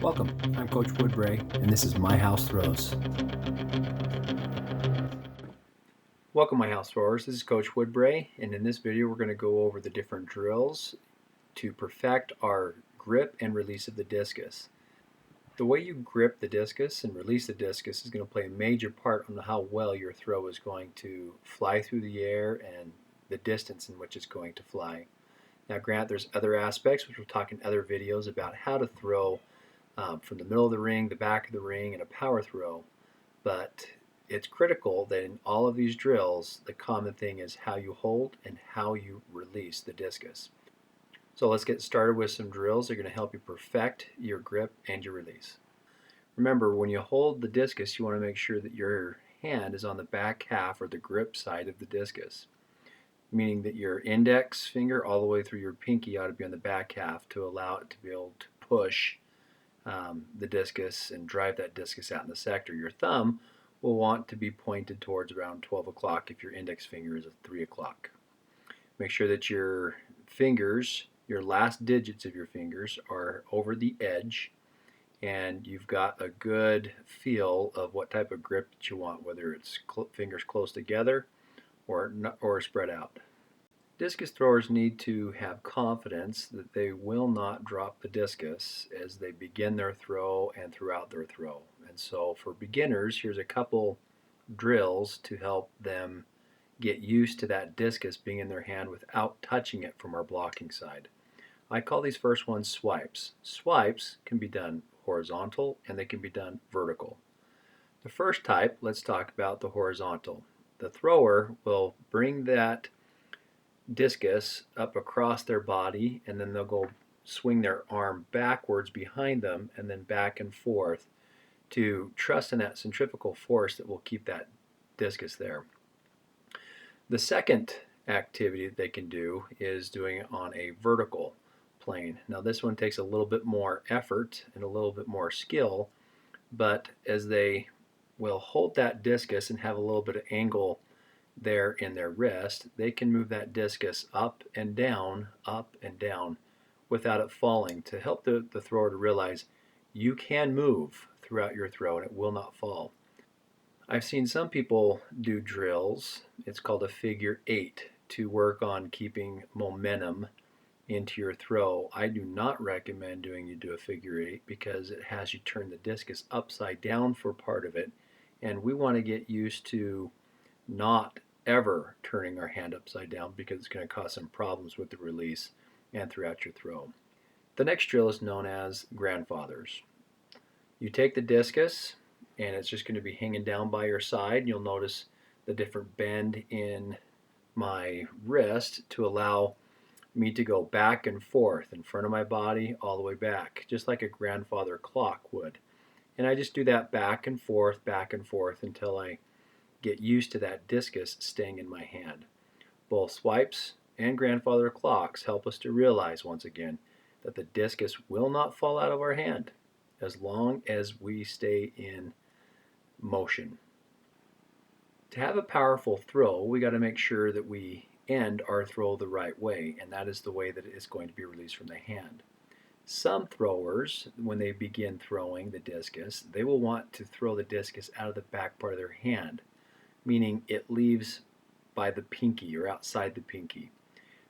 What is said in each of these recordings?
Welcome, I'm Coach Woodbray, and this is My House Throws. Welcome, My House Throwers. This is Coach Woodbray, and in this video we're going to go over the different drills to perfect our grip and release of the discus. The way you grip the discus and release the discus is going to play a major part on how well your throw is going to fly through the air and the distance in which it's going to fly. Now, granted, there's other aspects, which we'll talk in other videos about how to throw from the middle of the ring, the back of the ring, and a power throw. But it's critical that in all of these drills, the common thing is how you hold and how you release the discus. So let's get started with some drills that are going to help you perfect your grip and your release. Remember, when you hold the discus, you want to make sure that your hand is on the back half or the grip side of the discus, meaning that your index finger all the way through your pinky ought to be on the back half to allow it to be able to push the discus and drive that discus out in the sector. Your thumb will want to be pointed towards around 12 o'clock if your index finger is at 3 o'clock. Make sure that your fingers, your last digits of your fingers, are over the edge and you've got a good feel of what type of grip that you want, whether it's fingers close together or spread out. Discus throwers need to have confidence that they will not drop the discus as they begin their throw and throughout their throw. And so for beginners, here's a couple drills to help them get used to that discus being in their hand without touching it from our blocking side. I call these first ones swipes. Swipes can be done horizontal and they can be done vertical. The first type, let's talk about the horizontal. The thrower will bring that discus up across their body, and then they'll go swing their arm backwards behind them and then back and forth to trust in that centrifugal force that will keep that discus there. The second activity that they can do is doing it on a vertical plane. Now this one takes a little bit more effort and a little bit more skill, but as they will hold that discus and have a little bit of angle there in their wrist, they can move that discus up and down without it falling, to help the thrower to realize you can move throughout your throw and it will not fall. I've seen some people do drills, it's called a figure 8, to work on keeping momentum into your throw. I do not recommend you do a figure 8 because it has you turn the discus upside down for part of it, and we want to get used to not ever turning our hand upside down because it's going to cause some problems with the release and throughout your throw. The next drill is known as grandfathers. You take the discus and it's just going to be hanging down by your side. You'll notice the different bend in my wrist to allow me to go back and forth in front of my body all the way back, just like a grandfather clock would. And I just do that back and forth until I get used to that discus staying in my hand. Both swipes and grandfather clocks help us to realize once again that the discus will not fall out of our hand as long as we stay in motion. To have a powerful throw, we got to make sure that we end our throw the right way, and that is the way that it is going to be released from the hand. Some throwers, when they begin throwing the discus, they will want to throw the discus out of the back part of their hand, meaning it leaves by the pinky or outside the pinky.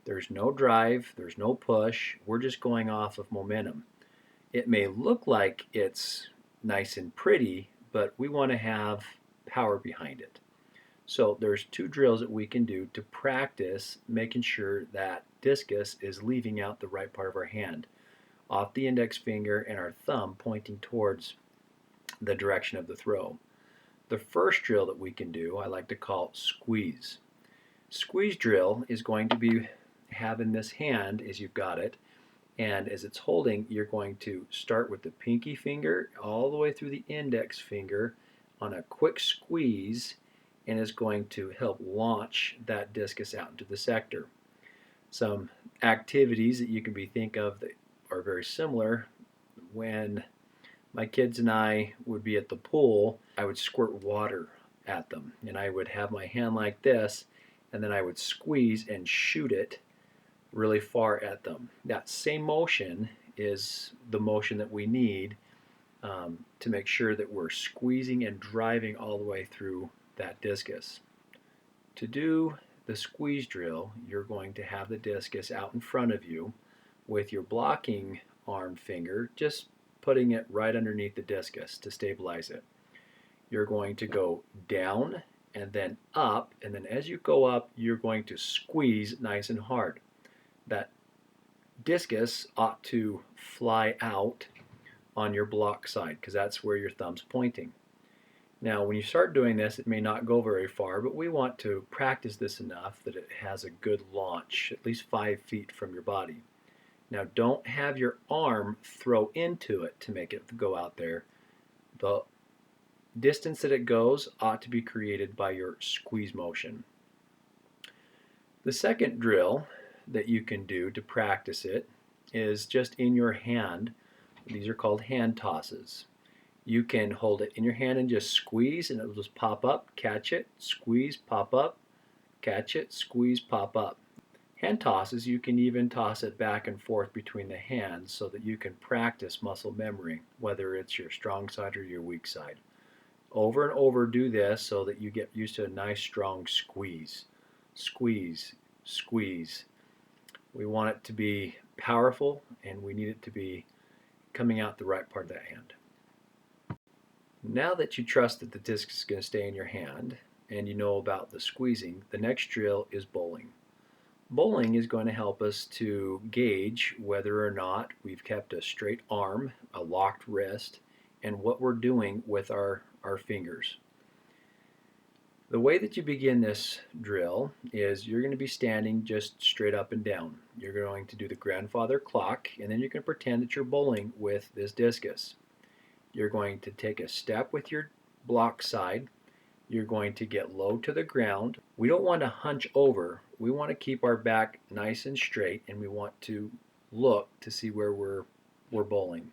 There's no drive, there's no push, we're just going off of momentum. It may look like it's nice and pretty, but we want to have power behind it. So there's two drills that we can do to practice making sure that discus is leaving out the right part of our hand, off the index finger and our thumb pointing towards the direction of the throw. The first drill that we can do, I like to call squeeze. Squeeze drill is going to be having this hand as you've got it, and as it's holding, you're going to start with the pinky finger all the way through the index finger on a quick squeeze, and is going to help launch that discus out into the sector. Some activities that you can think of that are very similar: when my kids and I would be at the pool, I would squirt water at them, and I would have my hand like this, and then I would squeeze and shoot it really far at them. That same motion is the motion that we need to make sure that we're squeezing and driving all the way through that discus. To do the squeeze drill, you're going to have the discus out in front of you with your blocking arm finger just putting it right underneath the discus to stabilize it. You're going to go down and then up, and then as you go up, you're going to squeeze nice and hard. That discus ought to fly out on your block side because that's where your thumb's pointing. Now, when you start doing this, it may not go very far, but we want to practice this enough that it has a good launch, at least 5 feet from your body. Now, don't have your arm throw into it to make it go out there. The distance that it goes ought to be created by your squeeze motion. The second drill that you can do to practice it is just in your hand. These are called hand tosses. You can hold it in your hand and just squeeze, and it will just pop up, catch it, squeeze, pop up, catch it, squeeze, pop up. Hand tosses, you can even toss it back and forth between the hands so that you can practice muscle memory, whether it's your strong side or your weak side. Over and over do this so that you get used to a nice strong squeeze. Squeeze, squeeze. We want it to be powerful, and we need it to be coming out the right part of that hand. Now that you trust that the disc is going to stay in your hand and you know about the squeezing, the next drill is bowling. Bowling is going to help us to gauge whether or not we've kept a straight arm, a locked wrist, and what we're doing with our fingers. The way that you begin this drill is you're going to be standing just straight up and down. You're going to do the grandfather clock, and then you can pretend that you're bowling with this discus. You're going to take a step with your block side. You're going to get low to the ground. We don't want to hunch over. We want to keep our back nice and straight, and we want to look to see where we're bowling.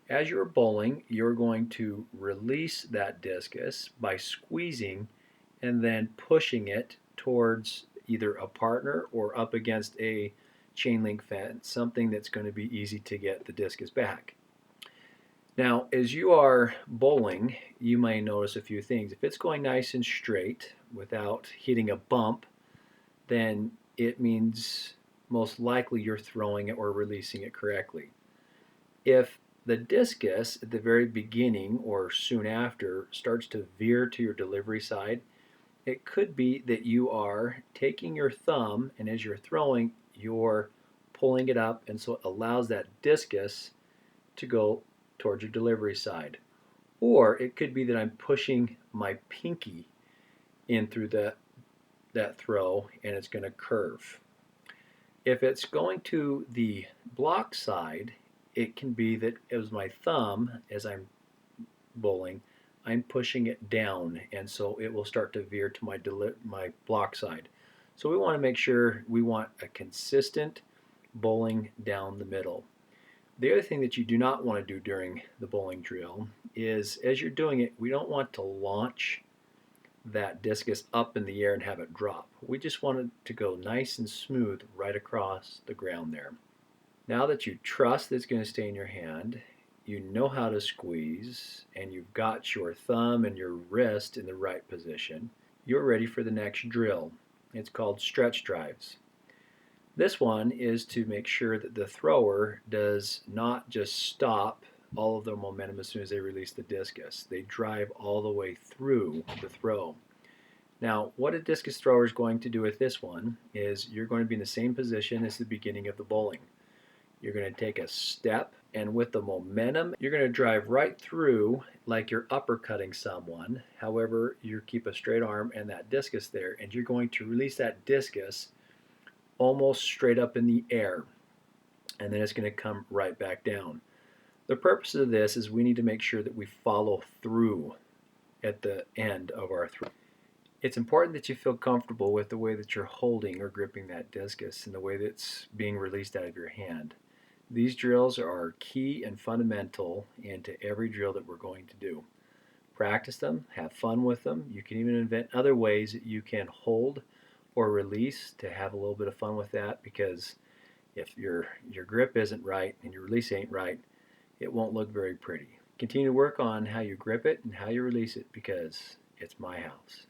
As you're bowling, you're going to release that discus by squeezing and then pushing it towards either a partner or up against a chain link fence, something that's going to be easy to get the discus back. Now, as you are bowling, you may notice a few things. If it's going nice and straight without hitting a bump, then it means most likely you're throwing it or releasing it correctly. If the discus at the very beginning or soon after starts to veer to your delivery side, it could be that you are taking your thumb, and as you're throwing, you're pulling it up, and so it allows that discus to go towards your delivery side. Or it could be that I'm pushing my pinky in through that throw, and it's going to curve. If it's going to the block side, it can be that as my thumb, as I'm bowling, I'm pushing it down, and so it will start to veer to my block side. So we want to make sure we want a consistent bowling down the middle. The other thing that you do not want to do during the bowling drill is, as you're doing it, we don't want to launch that discus up in the air and have it drop. We just want it to go nice and smooth right across the ground there. Now that you trust that it's going to stay in your hand, you know how to squeeze, and you've got your thumb and your wrist in the right position, you're ready for the next drill. It's called stretch drives. This one is to make sure that the thrower does not just stop all of their momentum as soon as they release the discus. They drive all the way through the throw. Now, what a discus thrower is going to do with this one is you're going to be in the same position as the beginning of the bowling. You're going to take a step, and with the momentum, you're going to drive right through like you're uppercutting someone. However, you keep a straight arm and that discus there, and you're going to release that discus almost straight up in the air, and then it's going to come right back down. The purpose of this is we need to make sure that we follow through at the end of our throw. It's important that you feel comfortable with the way that you're holding or gripping that discus and the way that's being released out of your hand. These drills are key and fundamental into every drill that we're going to do. Practice them, have fun with them. You can even invent other ways that you can hold or release to have a little bit of fun with that, because If your grip isn't right and your release ain't right, it won't look very pretty. Continue to work on how you grip it and how you release it because it's my house.